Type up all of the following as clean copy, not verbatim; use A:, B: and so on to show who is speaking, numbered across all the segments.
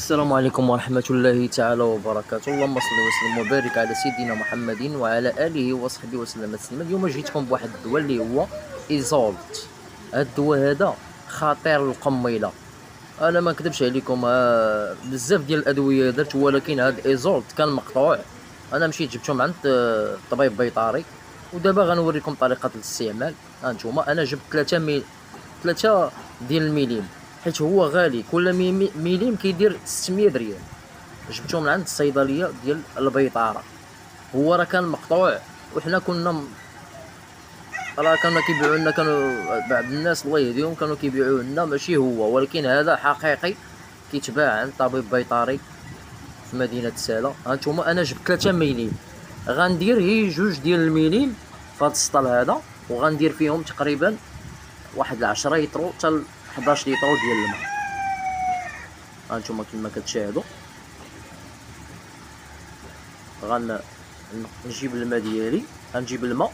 A: السلام عليكم ورحمة الله تعالى وبركاته. اللهم صل وسلم وبارك على سيدنا محمد وعلى آله وصحبه وسلم تسليما. اليوم جيتكم بواحد الدواء اللي هو ايزولت. هاد الدواء هذا خطير للقميلة. انا ما نكذبش عليكم، بزاف ديال الادويه درت، ولكن هاد ايزولت كان مقطوع. انا مشيت جبتو من عند طبيب بيطري، ودابا غنوريكم طريقه الاستعمال. ها نتوما انا جبت 3 ديال الميليم، حيت هو غالي. كل ميليم كيدير 600 ريال. جبتو من عند الصيدليه ديال البيطاره. هو راه كان مقطوع، وحنا كانوا كيبيعوا لنا، كانوا بعض الناس الله يهديهم كانوا كيبيعوه لنا ماشي هو، ولكن هذا حقيقي كيتباع عند طبيب بيطري في مدينه سالا. هانتوما انا جبت 3 مليم، غندير هي 2 ديال المليم في هذا السطل هذا، وغندير فيهم تقريبا واحد 10 لتر حتى 11 لتر ديال الماء. هانتوما كما كتشاهدوا غنجيب الماء ديالي، غنجيب الماء،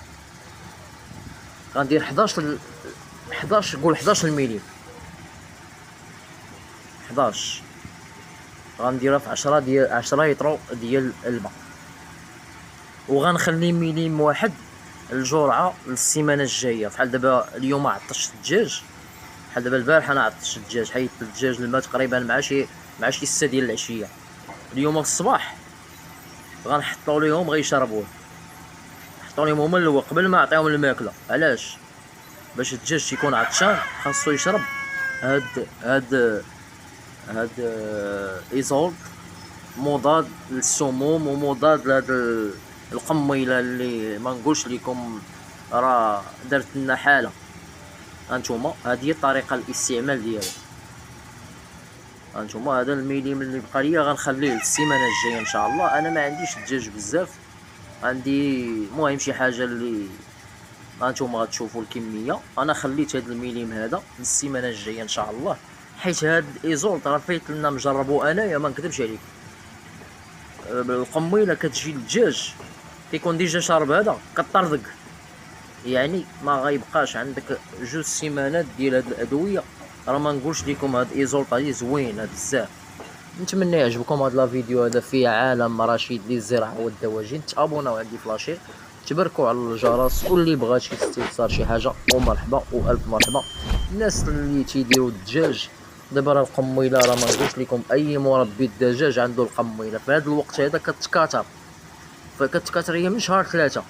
A: غندير 11 قول 11 مليم، 11 غنديرها في 10 لتر ديال الماء، وغنخلي مليم واحد الجرعه للسيمانه الجايه. بحال دابا اليوم عطشت الدجاج، بحال دابا البارح انا عطشت الدجاج، حيدت الدجاج الماء تقريبا مع شي 6 ديال العشيه. اليوم الصباح غنحطو ليهم غيشربوه، نحطو ليهم هما الاول قبل ما نعطيهم الماكله. علاش؟ باش الدجاج تيكون عطشان خاصو يشرب هاد ايزولت، مضاد للسموم ومضاد لهاد القميله اللي ما نقولش لكم راه درت لنا حاله. هانتوما هذه الطريقه الاستعمال ديالو. هانتوما هذا الميليم اللي بقى ليا غنخليه للسيمانه الجايه ان شاء الله. انا ما عنديش الدجاج بزاف، عندي المهم شي حاجه اللي هانتوما غتشوفوا الكميه. انا خليت هذا الميليم هذا للسيمانه الجايه ان شاء الله، حيت هاد الايزولت راه فايت لنا مجربو انايا ما نكذبش عليك. القميله كتجي للدجاج كيكون ديجا شارب هذا كطردق، يعني ما غيبقاش عندك 2 سيمانات ديال هاد الادويه. راه ما نقولش لكم هاد ايزولت هادي زوينه بزاف. نتمنى يعجبكم هاد الفيديو هذا في عالم رشيد للزراعه والدواجن. تابوناو عندي فلاشير، تباركوا على الجرس، واللي بغى شي استفسار شي حاجه ومرحبا والف مرحبا. الناس اللي تيديروا الدجاج دابا راه القميله، راه ما نقولش لكم اي مربي الدجاج عنده القميله في هذا الوقت هذا كتكاثر هي من شهر 3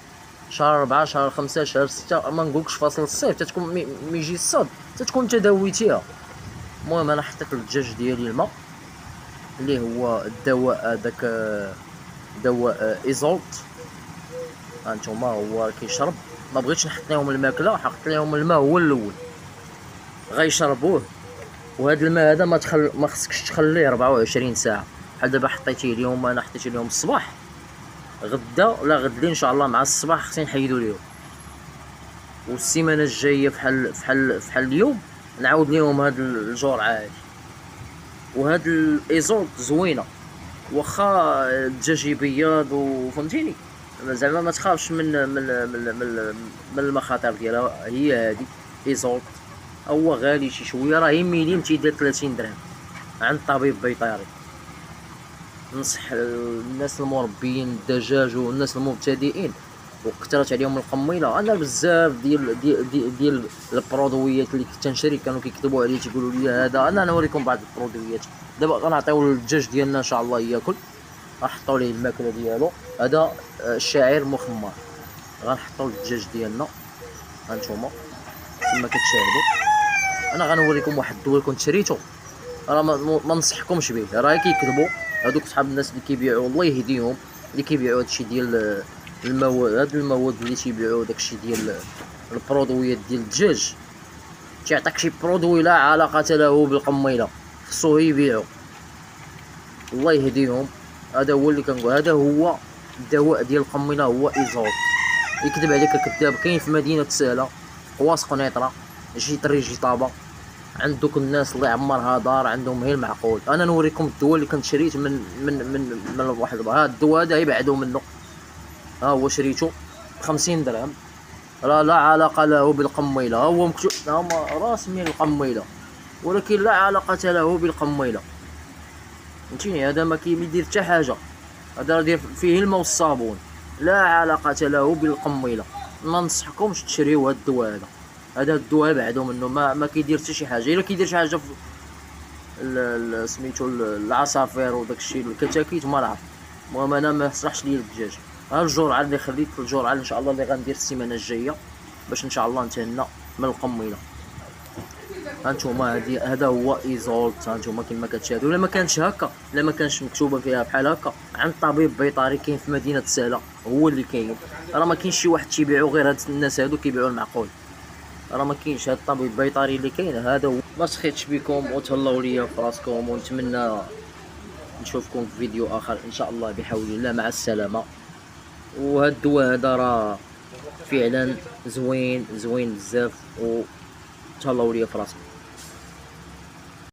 A: شهر 4 شهر 5 شهر 6، ما نقولكش فاصل الصيف تتكون مي يجي الصاد تتكون تداويتيها. المهم انا حطيت للدجاج ديالي الماء اللي هو الدواء هذاك، دواء ايزولت. هانتوما هو كيشرب، ما بغيتش نحط لهم الماكله، حطيت لهم الماء هو الاول غيشربوه. وهذا الماء هذا ما خصكش تخليه 24 ساعه. بحال دابا حطيتيه اليوم، انا حطيته اليوم الصباح، غدا ولا غدلي ان شاء الله مع الصباح خصني نحيدو ليهم. والسيمانه الجايه فحال اليوم نعاود ليهم هاد الجرعه هادي. وهاد الايزولت زوينه، واخا الدجاج يبيض وفهمتيني، زعما ما تخافش من المخاطر ديالها. هي هادي ايزولت، هو غالي شي شويه، راه ميليم تيدير 30 درهم عند طبيب بيطري. ننصح الناس المربيين الدجاج والناس المبتدئين وكثرت عليهم القميله. انا بزاف ديال البرودويات اللي كنت نشري كانوا كيكتبوا عليه تيقولوا لي هذا. انا نوريكم بعض البرودويات. دابا غنعطيو للدجاج ديالنا ان شاء الله ياكل، غنحطوا ليه الماكله ديالو. هذا الشعير مخمر غنحطوا للدجاج ديالنا. هانتوما كما كتشاهدوا انا غنوريكم واحد الدواء كنت شريته، راه ما ننصحكمش به، راه كيكذبوا هذوك صحاب الناس اللي كيبيعوا الله يهديهم، اللي كيبيعوا هادشي ديال المواد، هاد المواد اللي تيبيعوا داكشي ديال البرودويات ديال الدجاج. تيعطيك شي برودوي لا علاقه له بالقميله، خصو يبيعوا الله يهديهم. هذا هو اللي كنقول، هذا هو الدواء ديال القميله، هو ايزولت. يكذب عليك الكذاب. كاين في مدينه سالا، قواص قنيطره، شي طريجي طابه، عندك الناس اللي عمرها دار عندهم غير المعقول. انا نوريكم الدواء اللي كنت شريت من واحد هذا الدواء هذا يبعدوا منه. ها هو شريته ب50 درهم، راه لا علاقه له بالقميله. هو مكتوب راس من القميله، ولكن لا علاقه له بالقميله. فهمتيني. هذا ما كيدير حتى حاجه، هذا راه داير فيه الماء والصابون، لا علاقه له بالقميله. ما ننصحكمش تشريو هاد الدواء هذا. هذا الدواء بعدو منه، ما كيدير حتى شي حاجه. الا كيدير شي حاجه في سميتو العصافير وداك الشيء الكتاكيت ما نعرف. المهم انا ما صلحش ليا الدجاج. ها الجرعه اللي خليت، الجرعه ان شاء الله اللي غندير السيمانه الجايه باش ان شاء الله نتهنى من القميله. هانتوما هذا هو ايزولت. هانتوما كما كتشاهدوا، الا ما كانش هكا، الا ما كانش مكتوبه فيها بحال هكا عند طبيب بيطري كاين في مدينه سالا هو اللي كاين. راه ما كاينش شي واحد تيبيعو غير هاد الناس هادو كيبيعوا المعقول. راه ما كاينش. هاد الطبيب البيطري اللي كاين هذا هو. ما سخيتش بكم وتهلاو ليا في راسكم، ونتمنى نشوفكم في فيديو اخر ان شاء الله بحول الله. مع السلامه. وهاد الدواء هذا راه فعلا زوين بزاف، وتهلاو ليا في راسكم.